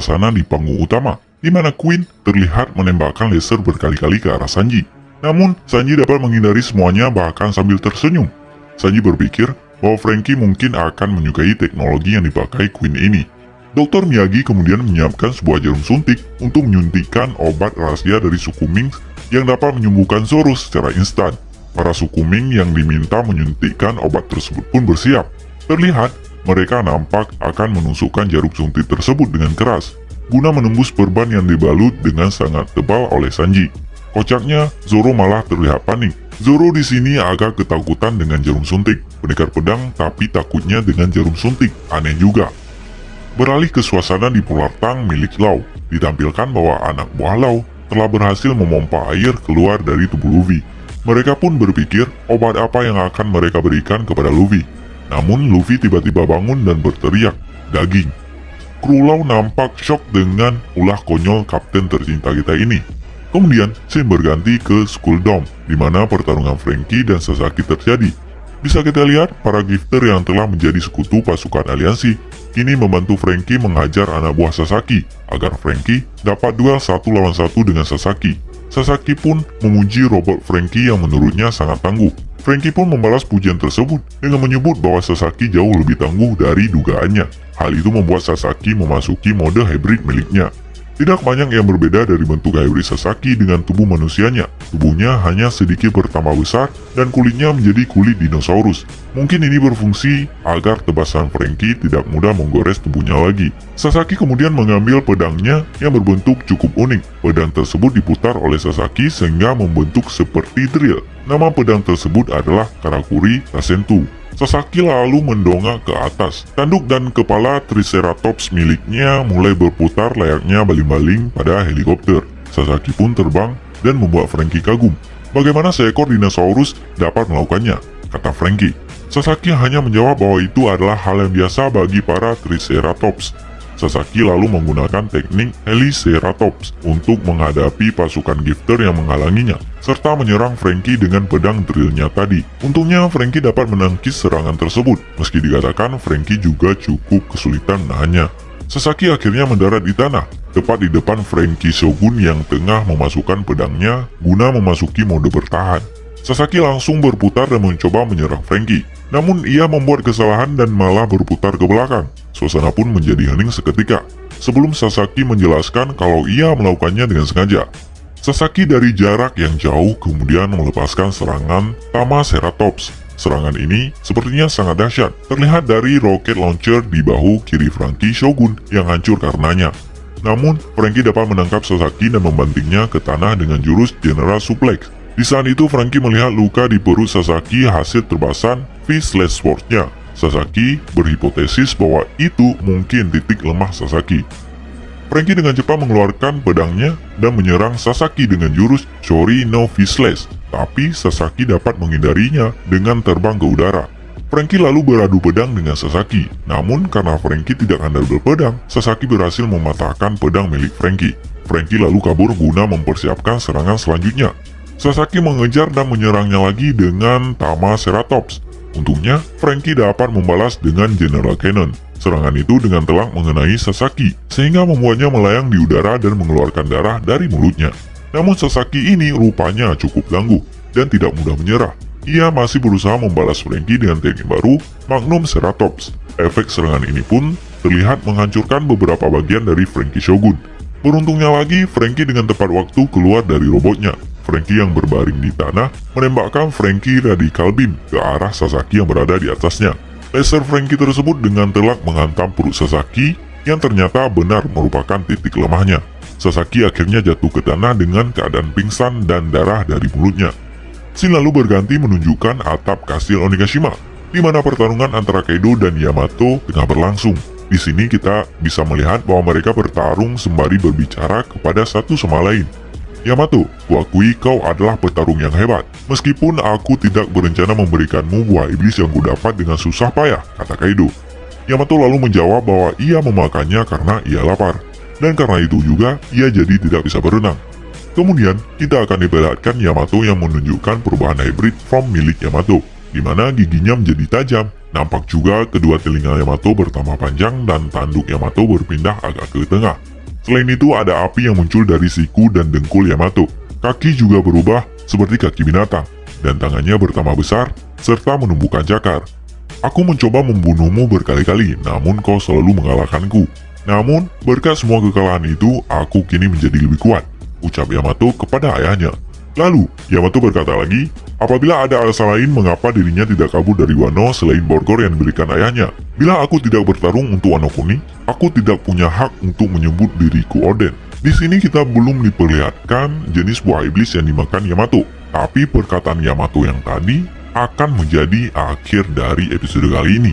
suasana di panggung utama, di mana Queen terlihat menembakkan laser berkali-kali ke arah Sanji. Namun, Sanji dapat menghindari semuanya bahkan sambil tersenyum. Sanji berpikir bahwa Franky mungkin akan menyukai teknologi yang dipakai Queen ini. Dr. Miyagi kemudian menyiapkan sebuah jarum suntik untuk menyuntikkan obat rahasia dari suku Ming yang dapat menyembuhkan Zoro secara instan. Para suku Ming yang diminta menyuntikkan obat tersebut pun bersiap. Terlihat, mereka nampak akan menusukkan jarum suntik tersebut dengan keras, guna menembus perban yang dibalut dengan sangat tebal oleh Sanji. Kocaknya, Zoro malah terlihat panik. Zoro di sini agak ketakutan dengan jarum suntik. Pendekar pedang tapi takutnya dengan jarum suntik. Aneh juga. Beralih ke suasana di Polar Tang milik Law, ditampilkan bahwa anak buah Law telah berhasil memompa air keluar dari tubuh Luffy. Mereka pun berpikir obat apa yang akan mereka berikan kepada Luffy. Namun Luffy tiba-tiba bangun dan berteriak, "Daging!" Kru Law nampak syok dengan ulah konyol kapten tercinta kita ini. Kemudian, scene berganti ke Skull Dome, di mana pertarungan Franky dan Sasaki terjadi. Bisa kita lihat, para gifter yang telah menjadi sekutu pasukan aliansi, kini membantu Franky menghajar anak buah Sasaki, agar Franky dapat duel 1 lawan 1 dengan Sasaki. Sasaki pun memuji robot Franky yang menurutnya sangat tangguh. Franky pun membalas pujian tersebut dengan menyebut bahwa Sasaki jauh lebih tangguh dari dugaannya. Hal itu membuat Sasaki memasuki mode hybrid miliknya. Tidak banyak yang berbeda dari bentuk hybrid Sasaki dengan tubuh manusianya. Tubuhnya hanya sedikit bertambah besar dan kulitnya menjadi kulit dinosaurus. Mungkin ini berfungsi agar tebasan Franky tidak mudah menggores tubuhnya lagi. Sasaki kemudian mengambil pedangnya yang berbentuk cukup unik. Pedang tersebut diputar oleh Sasaki sehingga membentuk seperti drill. Nama pedang tersebut adalah Karakuri Rasentu. Sasaki lalu mendongak ke atas. Tanduk dan kepala Triceratops miliknya mulai berputar layaknya baling-baling pada helikopter. Sasaki pun terbang dan membuat Franky kagum. Bagaimana seekor dinosaurus dapat melakukannya? Kata Franky. Sasaki hanya menjawab bahwa itu adalah hal yang biasa bagi para Triceratops. Sasaki lalu menggunakan teknik Heliceratops untuk menghadapi pasukan gifter yang menghalanginya, serta menyerang Franky dengan pedang drillnya tadi. Untungnya Franky dapat menangkis serangan tersebut, meski dikatakan Franky juga cukup kesulitan menahannya. Sasaki akhirnya mendarat di tanah, tepat di depan Franky Shogun yang tengah memasukkan pedangnya guna memasuki mode bertahan. Sasaki langsung berputar dan mencoba menyerang Franky. Namun ia membuat kesalahan dan malah berputar ke belakang. Suasana pun menjadi hening seketika, sebelum Sasaki menjelaskan kalau ia melakukannya dengan sengaja. Sasaki dari jarak yang jauh kemudian melepaskan serangan Tamaceratops. Serangan ini sepertinya sangat dahsyat, terlihat dari roket launcher di bahu kiri Franky Shogun yang hancur karenanya. Namun, Franky dapat menangkap Sasaki dan membantingnya ke tanah dengan jurus General Suplex. Di saat itu, Franky melihat luka di perut Sasaki hasil terbasan V-Slash Sword-nya. Sasaki berhipotesis bahwa itu mungkin titik lemah Sasaki. Franky dengan cepat mengeluarkan pedangnya dan menyerang Sasaki dengan jurus Chori no V-Slash. Tapi Sasaki dapat menghindarinya dengan terbang ke udara. Franky lalu beradu pedang dengan Sasaki. Namun karena Franky tidak handal berpedang, Sasaki berhasil mematahkan pedang milik Franky. Franky lalu kabur guna mempersiapkan serangan selanjutnya. Sasaki mengejar dan menyerangnya lagi dengan Tamaceratops. Untungnya, Franky dapat membalas dengan General Cannon. Serangan itu dengan telak mengenai Sasaki, sehingga membuatnya melayang di udara dan mengeluarkan darah dari mulutnya. Namun Sasaki ini rupanya cukup tangguh dan tidak mudah menyerah. Ia masih berusaha membalas Franky dengan teknik baru, Magnum Ceratops. Efek serangan ini pun terlihat menghancurkan beberapa bagian dari Franky Shogun. Beruntungnya lagi, Franky dengan tepat waktu keluar dari robotnya. Franky yang berbaring di tanah menembakkan Franky Radical Beam ke arah Sasaki yang berada di atasnya. Laser Franky tersebut dengan telak menghantam perut Sasaki yang ternyata benar merupakan titik lemahnya. Sasaki akhirnya jatuh ke tanah dengan keadaan pingsan dan darah dari mulutnya. Scene lalu berganti menunjukkan atap kastil Onigashima, di mana pertarungan antara Kaido dan Yamato tengah berlangsung. Di sini kita bisa melihat bahwa mereka bertarung sembari berbicara kepada satu sama lain. Yamato, kuakui kau adalah petarung yang hebat. Meskipun aku tidak berencana memberikanmu buah iblis yang kudapat dengan susah payah, kata Kaido. Yamato lalu menjawab bahwa ia memakannya karena ia lapar. Dan karena itu juga, ia jadi tidak bisa berenang. Kemudian, kita akan diperlihatkan Yamato yang menunjukkan perubahan hybrid form milik Yamato, di mana giginya menjadi tajam. Nampak juga kedua telinga Yamato bertambah panjang dan tanduk Yamato berpindah agak ke tengah. Selain itu, ada api yang muncul dari siku dan dengkul Yamato. Kaki juga berubah seperti kaki binatang, dan tangannya bertambah besar, serta menumbuhkan cakar. Aku mencoba membunuhmu berkali-kali, namun kau selalu mengalahkanku. Namun, berkat semua kekalahan itu, aku kini menjadi lebih kuat, ucap Yamato kepada ayahnya. Lalu, Yamato berkata lagi, apabila ada alasan lain mengapa dirinya tidak kabur dari Wano selain borgor yang diberikan ayahnya. Bila aku tidak bertarung untuk Wano kuning, aku tidak punya hak untuk menyebut diriku Oden. Di sini kita belum diperlihatkan jenis buah iblis yang dimakan Yamato, tapi perkataan Yamato yang tadi akan menjadi akhir dari episode kali ini.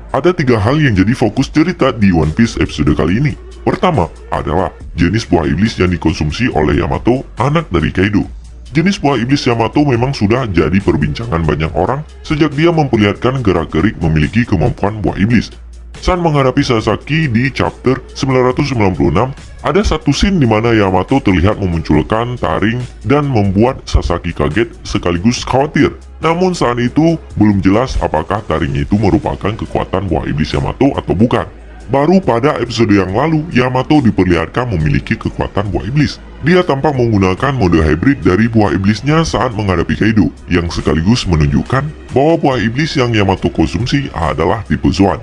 Ada 3 hal yang jadi fokus cerita di One Piece episode kali ini. Pertama adalah jenis buah iblis yang dikonsumsi oleh Yamato, anak dari Kaido. Jenis buah iblis Yamato memang sudah jadi perbincangan banyak orang sejak dia memperlihatkan gerak-gerik memiliki kemampuan buah iblis. Saat menghadapi Sasaki di chapter 996, ada satu scene di mana Yamato terlihat memunculkan taring dan membuat Sasaki kaget sekaligus khawatir. Namun saat itu belum jelas apakah taring itu merupakan kekuatan buah iblis Yamato atau bukan. Baru pada episode yang lalu, Yamato diperlihatkan memiliki kekuatan buah iblis. Dia tampak menggunakan mode hybrid dari buah iblisnya saat menghadapi Kaido, yang sekaligus menunjukkan bahwa buah iblis yang Yamato konsumsi adalah tipe Zoan.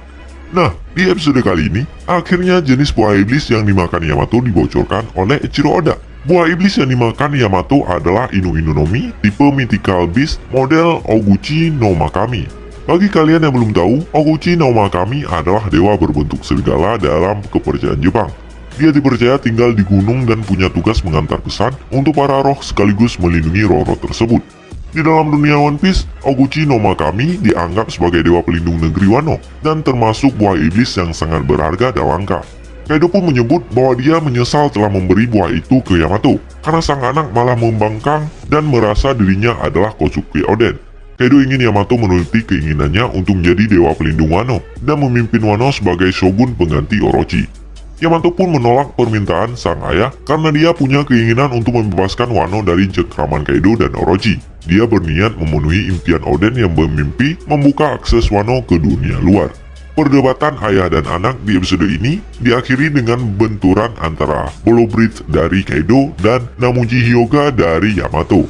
Nah, di episode kali ini, akhirnya jenis buah iblis yang dimakan Yamato dibocorkan oleh Eiichiro Oda. Buah iblis yang dimakan Yamato adalah Inu-Inu no Mi, tipe Mythical Beast, model Oguchi no Makami. Bagi kalian yang belum tahu, Oguchi no Makami adalah dewa berbentuk serigala dalam kepercayaan Jepang. Dia dipercaya tinggal di gunung dan punya tugas mengantar pesan untuk para roh sekaligus melindungi roh-roh tersebut. Di dalam dunia One Piece, Oguchi no Makami dianggap sebagai dewa pelindung negeri Wano dan termasuk buah iblis yang sangat berharga dan langka. Kaido pun menyebut bahwa dia menyesal telah memberi buah itu ke Yamato karena sang anak malah membangkang dan merasa dirinya adalah Kozuki Oden. Kaido ingin Yamato menuruti keinginannya untuk menjadi dewa pelindung Wano dan memimpin Wano sebagai shogun pengganti Orochi. Yamato pun menolak permintaan sang ayah karena dia punya keinginan untuk membebaskan Wano dari cengkraman Kaido dan Orochi. Dia berniat memenuhi impian Oden yang bermimpi membuka akses Wano ke dunia luar. Perdebatan ayah dan anak di episode ini diakhiri dengan benturan antara Bolo Bridge dari Kaido dan Namuji Hyuga dari Yamato.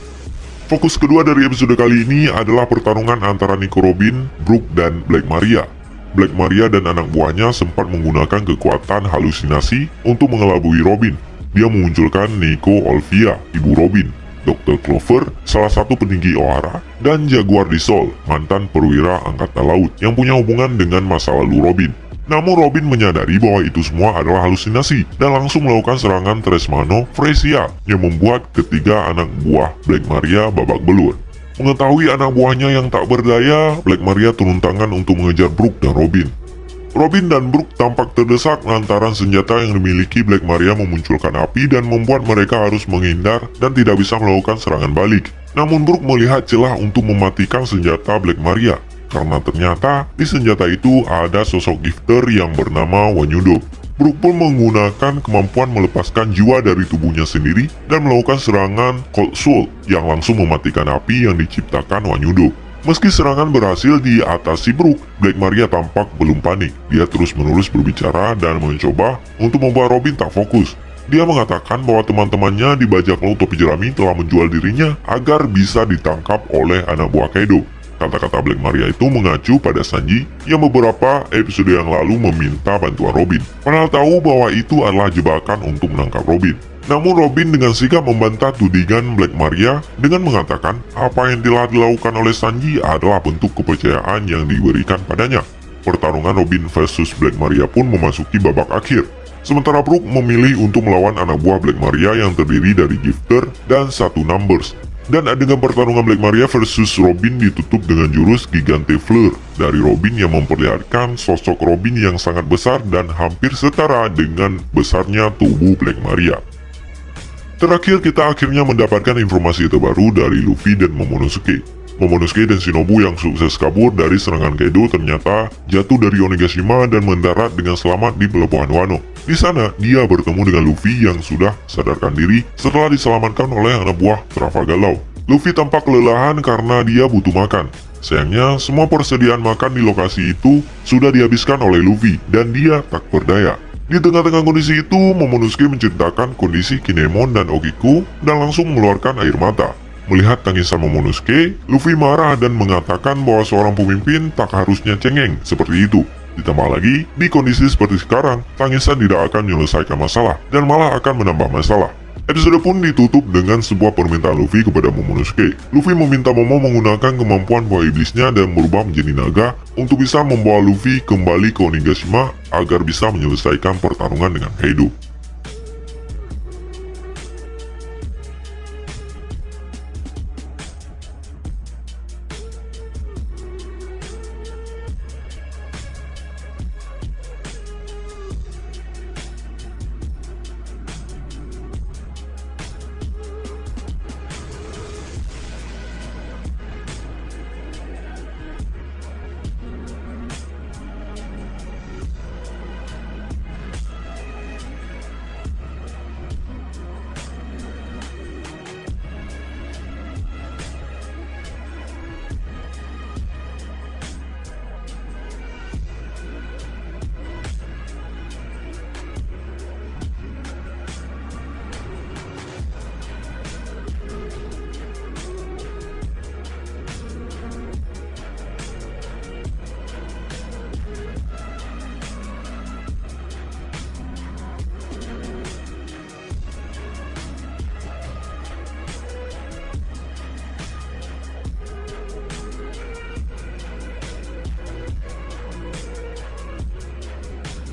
Fokus kedua dari episode kali ini adalah pertarungan antara Nico Robin, Brook, dan Black Maria. Black Maria dan anak buahnya sempat menggunakan kekuatan halusinasi untuk mengelabui Robin. Dia memunculkan Nico Olvia, ibu Robin, Dr. Clover, salah satu petinggi Ohara, dan Jaguar di Sol, mantan perwira angkatan laut yang punya hubungan dengan masa lalu Robin. Namun Robin menyadari bahwa itu semua adalah halusinasi dan langsung melakukan serangan Tresmano Fresia yang membuat ketiga anak buah Black Maria babak belur. Mengetahui anak buahnya yang tak berdaya, Black Maria turun tangan untuk mengejar Brook dan Robin. Robin dan Brook tampak terdesak lantaran senjata yang dimiliki Black Maria memunculkan api dan membuat mereka harus menghindar dan tidak bisa melakukan serangan balik. Namun Brook melihat celah untuk mematikan senjata Black Maria, karena ternyata di senjata itu ada sosok gifter yang bernama Wanyudo. Brook pun menggunakan kemampuan melepaskan jiwa dari tubuhnya sendiri dan melakukan serangan Cold Soul yang langsung mematikan api yang diciptakan Wanyudo. Meski serangan berhasil diatasi Brook, Black Maria tampak belum panik. Dia terus-menerus berbicara dan mencoba untuk membuat Robin tak fokus. Dia mengatakan bahwa teman-temannya di bajak laut topi jerami telah menjual dirinya agar bisa ditangkap oleh anak buah Kaido. Kata-kata Black Maria itu mengacu pada Sanji yang beberapa episode yang lalu meminta bantuan Robin. Padahal tahu bahwa itu adalah jebakan untuk menangkap Robin. Namun Robin dengan sigap membantah tudingan Black Maria dengan mengatakan apa yang telah dilakukan oleh Sanji adalah bentuk kepercayaan yang diberikan padanya. Pertarungan Robin versus Black Maria pun memasuki babak akhir. Sementara Brook memilih untuk melawan anak buah Black Maria yang terdiri dari Gifter dan satu Numbers. Dan dengan pertarungan Black Maria versus Robin ditutup dengan jurus Gigante Fleur dari Robin yang memperlihatkan sosok Robin yang sangat besar dan hampir setara dengan besarnya tubuh Black Maria. Terakhir kita akhirnya mendapatkan informasi terbaru dari Luffy dan Momonosuke. Momonosuke dan Shinobu yang sukses kabur dari serangan Kaido ternyata jatuh dari Onigashima dan mendarat dengan selamat di pelabuhan Wano. Di sana, dia bertemu dengan Luffy yang sudah sadarkan diri setelah diselamatkan oleh anak buah Trafalgar Law. Luffy tampak kelelahan karena dia butuh makan. Sayangnya, semua persediaan makan di lokasi itu sudah dihabiskan oleh Luffy dan dia tak berdaya. Di tengah-tengah kondisi itu, Momonosuke menceritakan kondisi Kinemon dan Okiku dan langsung mengeluarkan air mata. Melihat tangisan Momonosuke, Luffy marah dan mengatakan bahwa seorang pemimpin tak harusnya cengeng seperti itu. Ditambah lagi, di kondisi seperti sekarang, tangisan tidak akan menyelesaikan masalah dan malah akan menambah masalah. Episode pun ditutup dengan sebuah permintaan Luffy kepada Momonosuke. Luffy meminta Momo menggunakan kemampuan buah iblisnya dan berubah menjadi naga untuk bisa membawa Luffy kembali ke Onigashima agar bisa menyelesaikan pertarungan dengan Kaido.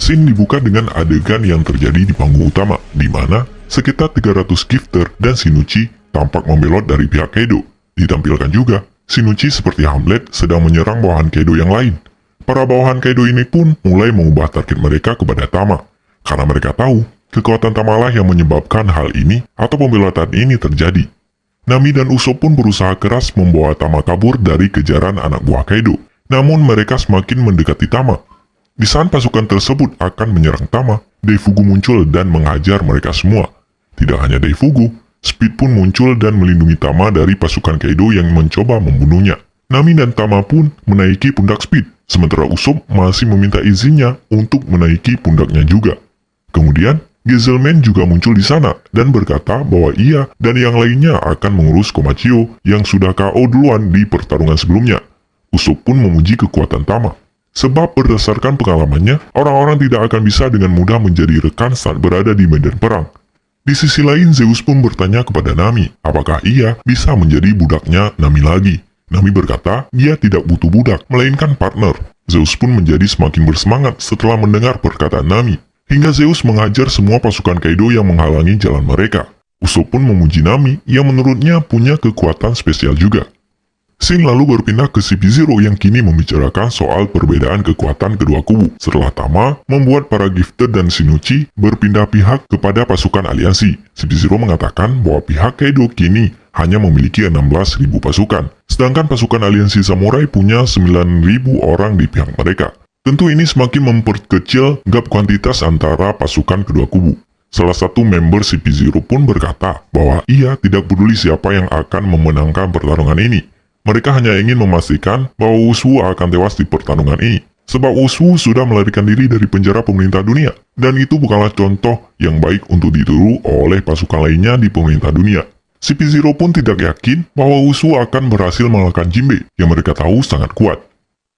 Scene dibuka dengan adegan yang terjadi di panggung utama, di mana sekitar 300 gifter dan Shinichi tampak membelot dari pihak Kaido. Ditampilkan juga, Shinichi seperti Hamlet sedang menyerang bawahan Kaido yang lain. Para bawahan Kaido ini pun mulai mengubah target mereka kepada Tama, karena mereka tahu kekuatan Tama lah yang menyebabkan hal ini atau pembelotan ini terjadi. Nami dan Usopp pun berusaha keras membawa Tama kabur dari kejaran anak buah Kaido, namun mereka semakin mendekati Tama. Di saat pasukan tersebut akan menyerang Tama, Daifugu muncul dan menghajar mereka semua. Tidak hanya Daifugu, Speed pun muncul dan melindungi Tama dari pasukan Kaido yang mencoba membunuhnya. Nami dan Tama pun menaiki pundak Speed, sementara Usopp masih meminta izinnya untuk menaiki pundaknya juga. Kemudian, Gizelman juga muncul di sana dan berkata bahwa ia dan yang lainnya akan mengurus Komachio yang sudah KO duluan di pertarungan sebelumnya. Usopp pun memuji kekuatan Tama. Sebab berdasarkan pengalamannya, orang-orang tidak akan bisa dengan mudah menjadi rekan saat berada di medan perang. Di sisi lain, Zeus pun bertanya kepada Nami, apakah ia bisa menjadi budaknya Nami lagi. Nami berkata, dia tidak butuh budak, melainkan partner. Zeus pun menjadi semakin bersemangat setelah mendengar perkataan Nami. Hingga Zeus menghajar semua pasukan Kaido yang menghalangi jalan mereka. Usopp pun memuji Nami yang menurutnya punya kekuatan spesial juga. Scene lalu berpindah ke CP0 yang kini membicarakan soal perbedaan kekuatan kedua kubu setelah Tama membuat para gifted dan Shinichi berpindah pihak kepada pasukan aliansi. CP0 mengatakan bahwa pihak Kaido kini hanya memiliki 16.000 pasukan, sedangkan pasukan aliansi samurai punya 9.000 orang di pihak mereka. Tentu ini semakin memperkecil gap kuantitas antara pasukan kedua kubu. Salah satu member CP0 pun berkata bahwa ia tidak peduli siapa yang akan memenangkan pertarungan ini. Mereka hanya ingin memastikan bahwa Usu akan tewas di pertarungan ini. Sebab Usu sudah melarikan diri dari penjara pemerintah dunia. Dan itu bukanlah contoh yang baik untuk ditiru oleh pasukan lainnya di pemerintah dunia. CP0 pun tidak yakin bahwa Usu akan berhasil mengalahkan Jinbe yang mereka tahu sangat kuat.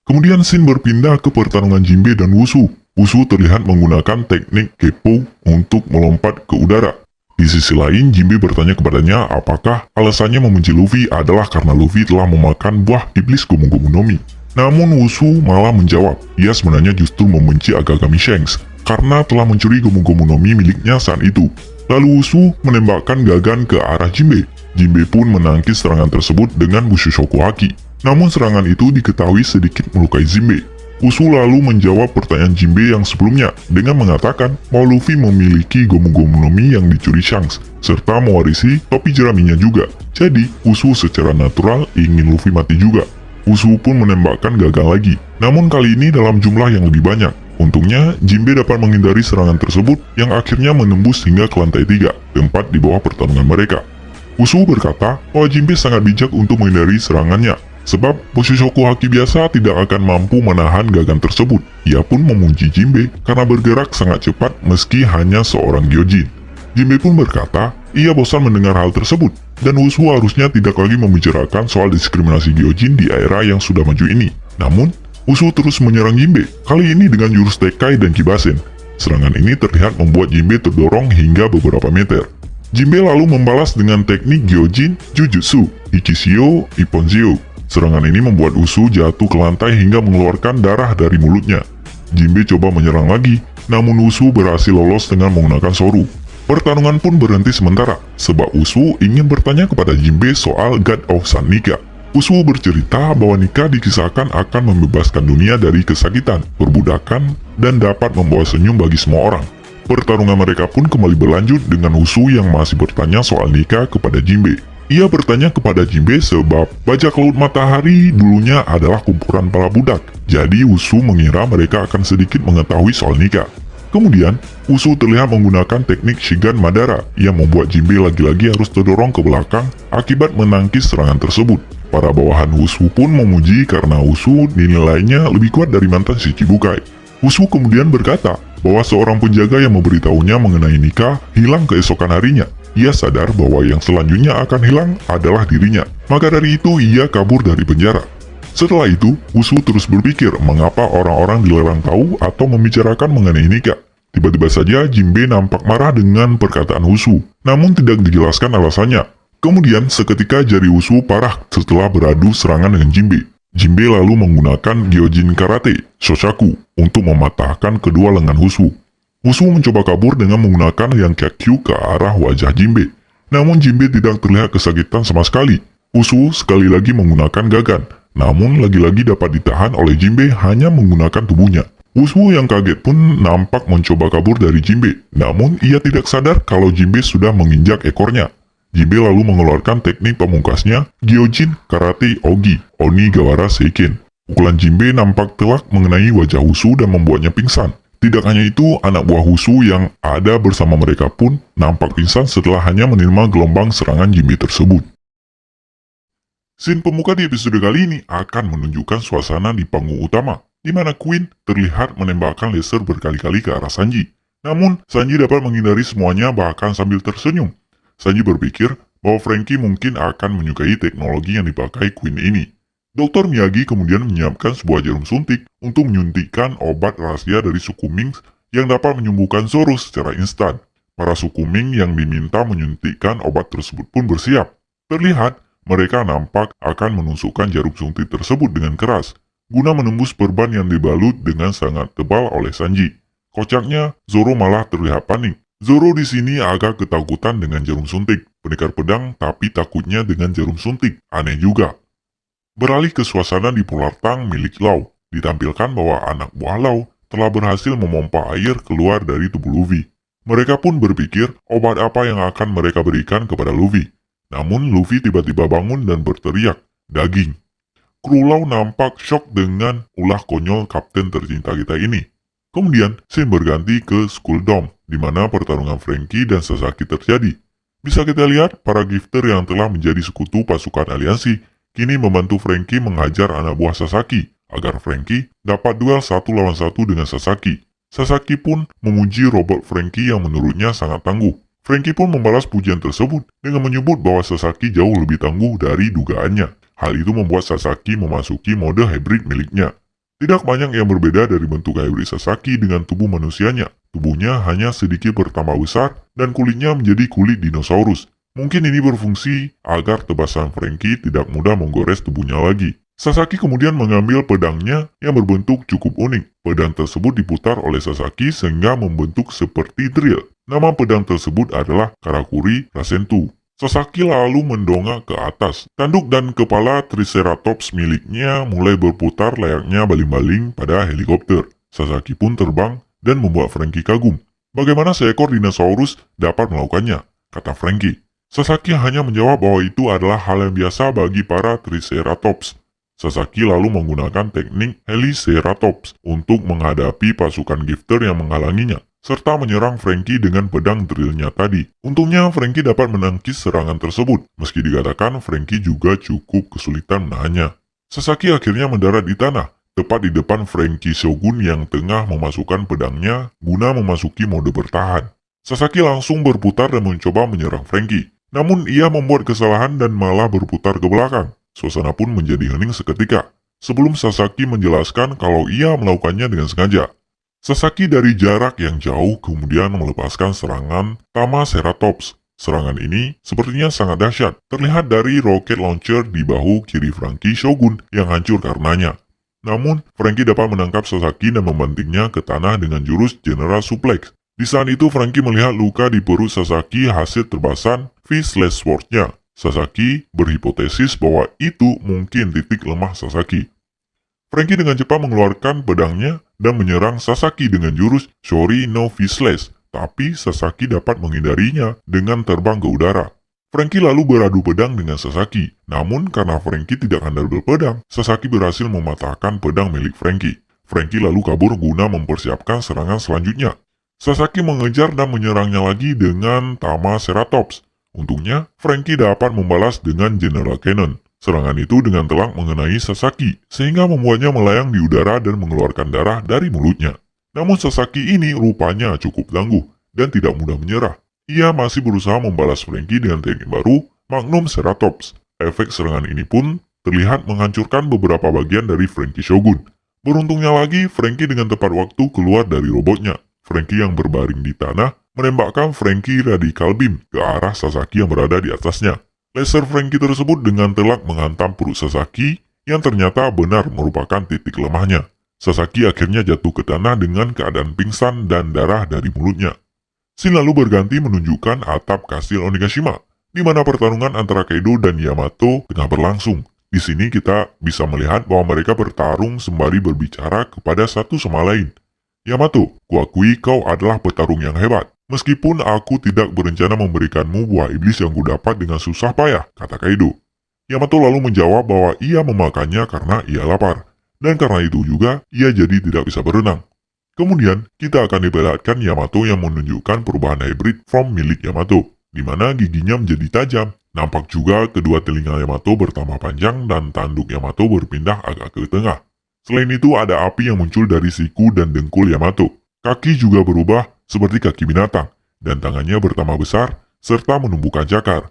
Kemudian scene berpindah ke pertarungan Jinbe dan Usu. Usu terlihat menggunakan teknik Keppo untuk melompat ke udara. Di sisi lain, Jinbe bertanya kepadanya apakah alasannya membenci Luffy adalah karena Luffy telah memakan buah iblis Gomu Gomu no Mi. Namun Usu malah menjawab, ia sebenarnya justru membenci Agagami Shanks karena telah mencuri Gomu Gomu no Mi miliknya saat itu. Lalu Usu menembakkan Gagan ke arah Jinbe. Jinbe pun menangkis serangan tersebut dengan Bushishoku Haki. Namun serangan itu diketahui sedikit melukai Jinbe. Usu lalu menjawab pertanyaan Jinbe yang sebelumnya dengan mengatakan bahwa Luffy memiliki Gomu Gomu no Mi yang dicuri Shanks, serta mewarisi topi jeraminya juga. Jadi, Usu secara natural ingin Luffy mati juga. Usu pun menembakkan gagal lagi, namun kali ini dalam jumlah yang lebih banyak. Untungnya, Jinbe dapat menghindari serangan tersebut yang akhirnya menembus hingga ke lantai 3, tempat di bawah pertarungan mereka. Usu berkata bahwa Jinbe sangat bijak untuk menghindari serangannya. Sebab Boshoku Haki biasa tidak akan mampu menahan gagan tersebut. Ia pun memuji Jinbe karena bergerak sangat cepat meski hanya seorang gyojin. Jinbe pun berkata, ia bosan mendengar hal tersebut, dan Wushu harusnya tidak lagi membicarakan soal diskriminasi gyojin di era yang sudah maju ini. Namun, Wushu terus menyerang Jinbe, kali ini dengan jurus Tekai dan Kibasen. Serangan ini terlihat membuat Jinbe terdorong hingga beberapa meter. Jinbe lalu membalas dengan teknik gyojin, jujutsu, Ikishio, Ipponzyo. Serangan ini membuat Wushu jatuh ke lantai hingga mengeluarkan darah dari mulutnya. Jinbe coba menyerang lagi, namun Wushu berhasil lolos dengan menggunakan Soru. Pertarungan pun berhenti sementara, sebab Wushu ingin bertanya kepada Jinbe soal God of Sun Nika. Wushu bercerita bahwa Nika dikisahkan akan membebaskan dunia dari kesakitan, perbudakan, dan dapat membawa senyum bagi semua orang. Pertarungan mereka pun kembali berlanjut dengan Wushu yang masih bertanya soal Nika kepada Jinbe. Ia bertanya kepada Jinbe sebab bajak laut matahari dulunya adalah kumpulan para budak. Jadi Wushu mengira mereka akan sedikit mengetahui soal Nika. Kemudian, Wushu terlihat menggunakan teknik Shigan Madara yang membuat Jinbe lagi-lagi harus terdorong ke belakang akibat menangkis serangan tersebut. Para bawahan Wushu pun memuji karena Wushu dinilainya lebih kuat dari mantan Shichibukai. Wushu kemudian berkata bahwa seorang penjaga yang memberitahunya mengenai Nika hilang keesokan harinya. Ia sadar bahwa yang selanjutnya akan hilang adalah dirinya. Maka dari itu ia kabur dari penjara. Setelah itu, Wushu terus berpikir mengapa orang-orang dilarang tahu atau membicarakan mengenai Nika. Tiba-tiba saja Jinbe nampak marah dengan perkataan Wushu, namun tidak dijelaskan alasannya. Kemudian seketika jari Wushu parah setelah beradu serangan dengan Jinbe. Jinbe lalu menggunakan Gyojin Karate, Shoshaku, untuk mematahkan kedua lengan Wushu. Wushu mencoba kabur dengan menggunakan yang Kyakkyu ke arah wajah Jinbe. Namun Jinbe tidak terlihat kesakitan sama sekali. Wushu sekali lagi menggunakan gagan, namun lagi-lagi dapat ditahan oleh Jinbe hanya menggunakan tubuhnya. Wushu yang kaget pun nampak mencoba kabur dari Jinbe, namun ia tidak sadar kalau Jinbe sudah menginjak ekornya. Jinbe lalu mengeluarkan teknik pamungkasnya, Gyojin Karate Ogi, Onigawara Seiken. Pukulan Jinbe nampak telak mengenai wajah Wushu dan membuatnya pingsan. Tidak hanya itu, anak buah Wushu yang ada bersama mereka pun nampak pingsan setelah hanya menerima gelombang serangan Jinbe tersebut. Scene pembuka di episode kali ini akan menunjukkan suasana di panggung utama, di mana Queen terlihat menembakkan laser berkali-kali ke arah Sanji. Namun, Sanji dapat menghindari semuanya bahkan sambil tersenyum. Sanji berpikir bahwa Franky mungkin akan menyukai teknologi yang dipakai Queen ini. Dr. Miyagi kemudian menyiapkan sebuah jarum suntik untuk menyuntikkan obat rahasia dari suku Ming yang dapat menyembuhkan Zoro secara instan. Para suku Ming yang diminta menyuntikkan obat tersebut pun bersiap. Terlihat, mereka nampak akan menusukkan jarum suntik tersebut dengan keras, guna menembus perban yang dibalut dengan sangat tebal oleh Sanji. Kocaknya, Zoro malah terlihat panik. Zoro di sini agak ketakutan dengan jarum suntik, pendekar pedang tapi takutnya dengan jarum suntik. Aneh juga. Beralih ke suasana di Polar Tang milik Law, ditampilkan bahwa anak buah Law telah berhasil memompa air keluar dari tubuh Luffy. Mereka pun berpikir obat apa yang akan mereka berikan kepada Luffy. Namun Luffy tiba-tiba bangun dan berteriak, daging. Kru Law nampak syok dengan ulah konyol kapten tercinta kita ini. Kemudian, scene berganti ke Skull Dome, di mana pertarungan Franky dan Sasaki terjadi. Bisa kita lihat, para gifter yang telah menjadi sekutu pasukan aliansi kini membantu Franky menghajar anak buah Sasaki, agar Franky dapat duel 1 lawan 1 dengan Sasaki. Sasaki pun memuji robot Franky yang menurutnya sangat tangguh. Franky pun membalas pujian tersebut dengan menyebut bahwa Sasaki jauh lebih tangguh dari dugaannya. Hal itu membuat Sasaki memasuki mode hybrid miliknya. Tidak banyak yang berbeda dari bentuk hybrid Sasaki dengan tubuh manusianya. Tubuhnya hanya sedikit bertambah besar dan kulitnya menjadi kulit dinosaurus. Mungkin ini berfungsi agar tebasan Franky tidak mudah menggores tubuhnya lagi. Sasaki kemudian mengambil pedangnya yang berbentuk cukup unik. Pedang tersebut diputar oleh Sasaki sehingga membentuk seperti drill. Nama pedang tersebut adalah Karakuri Rasentu. Sasaki lalu mendongak ke atas. Tanduk dan kepala Triceratops miliknya mulai berputar layaknya baling-baling pada helikopter. Sasaki pun terbang dan membuat Franky kagum. Bagaimana seekor dinosaurus dapat melakukannya? Kata Franky. Sasaki hanya menjawab bahwa itu adalah hal yang biasa bagi para Triceratops. Sasaki lalu menggunakan teknik Heliceratops untuk menghadapi pasukan gifter yang menghalanginya, serta menyerang Franky dengan pedang drillnya tadi. Untungnya Franky dapat menangkis serangan tersebut, meski dikatakan Franky juga cukup kesulitan menahannya. Sasaki akhirnya mendarat di tanah, tepat di depan Franky Shogun yang tengah memasukkan pedangnya guna memasuki mode bertahan. Sasaki langsung berputar dan mencoba menyerang Franky. Namun ia membuat kesalahan dan malah berputar ke belakang. Suasana pun menjadi hening seketika. Sebelum Sasaki menjelaskan kalau ia melakukannya dengan sengaja. Sasaki dari jarak yang jauh kemudian melepaskan serangan Tamaceratops. Serangan ini sepertinya sangat dahsyat, terlihat dari roket launcher di bahu kiri Franky Shogun yang hancur karenanya. Namun, Franky dapat menangkap Sasaki dan membantingnya ke tanah dengan jurus General Suplex. Di saat itu, Franky melihat luka di perut Sasaki hasil terbasan V-Slash Sword-nya. Sasaki berhipotesis bahwa itu mungkin titik lemah Sasaki. Franky dengan cepat mengeluarkan pedangnya dan menyerang Sasaki dengan jurus Shori no V-Slash, tapi Sasaki dapat menghindarinya dengan terbang ke udara. Franky lalu beradu pedang dengan Sasaki, namun karena Franky tidak handal berpedang, Sasaki berhasil mematahkan pedang milik Franky. Franky lalu kabur guna mempersiapkan serangan selanjutnya. Sasaki mengejar dan menyerangnya lagi dengan Tamaceratops. Untungnya, Franky dapat membalas dengan General Cannon. Serangan itu dengan telak mengenai Sasaki, sehingga membuatnya melayang di udara dan mengeluarkan darah dari mulutnya. Namun Sasaki ini rupanya cukup tangguh, dan tidak mudah menyerah. Ia masih berusaha membalas Franky dengan teknik baru, Magnum Ceratops. Efek serangan ini pun terlihat menghancurkan beberapa bagian dari Franky Shogun. Beruntungnya lagi, Franky dengan tepat waktu keluar dari robotnya. Franky yang berbaring di tanah, menembakkan Franky Radical Beam ke arah Sasaki yang berada di atasnya. Laser Franky tersebut dengan telak menghantam perut Sasaki yang ternyata benar merupakan titik lemahnya. Sasaki akhirnya jatuh ke tanah dengan keadaan pingsan dan darah dari mulutnya. Scene lalu berganti menunjukkan atap kastil Onigashima, di mana pertarungan antara Kaido dan Yamato tengah berlangsung. Di sini kita bisa melihat bahwa mereka bertarung sembari berbicara kepada satu sama lain. Yamato, kuakui kau adalah petarung yang hebat. Meskipun aku tidak berencana memberikanmu buah iblis yang kudapat dengan susah payah, kata Kaido. Yamato lalu menjawab bahwa ia memakannya karena ia lapar. Dan karena itu juga, ia jadi tidak bisa berenang. Kemudian, kita akan diperlihatkan Yamato yang menunjukkan perubahan hybrid form milik Yamato, di mana giginya menjadi tajam. Nampak juga kedua telinga Yamato bertambah panjang dan tanduk Yamato berpindah agak ke tengah. Selain itu, ada api yang muncul dari siku dan dengkul Yamato. Kaki juga berubah seperti kaki binatang, dan tangannya bertambah besar, serta menumbuhkan cakar.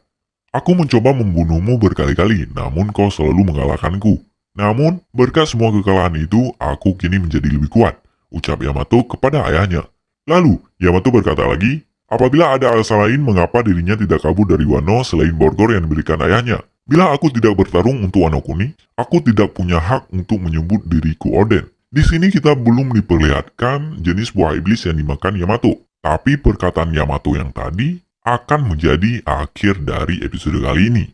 Aku mencoba membunuhmu berkali-kali, namun kau selalu mengalahkanku. Namun, berkat semua kekalahan itu, aku kini menjadi lebih kuat, ucap Yamato kepada ayahnya. Lalu, Yamato berkata lagi, apabila ada alasan lain mengapa dirinya tidak kabur dari Wano selain borgor yang diberikan ayahnya. Bila aku tidak bertarung untuk Wano Kuni, aku tidak punya hak untuk menyebut diriku Oden. Di sini kita belum diperlihatkan jenis buah iblis yang dimakan Yamato. Tapi perkataan Yamato yang tadi akan menjadi akhir dari episode kali ini.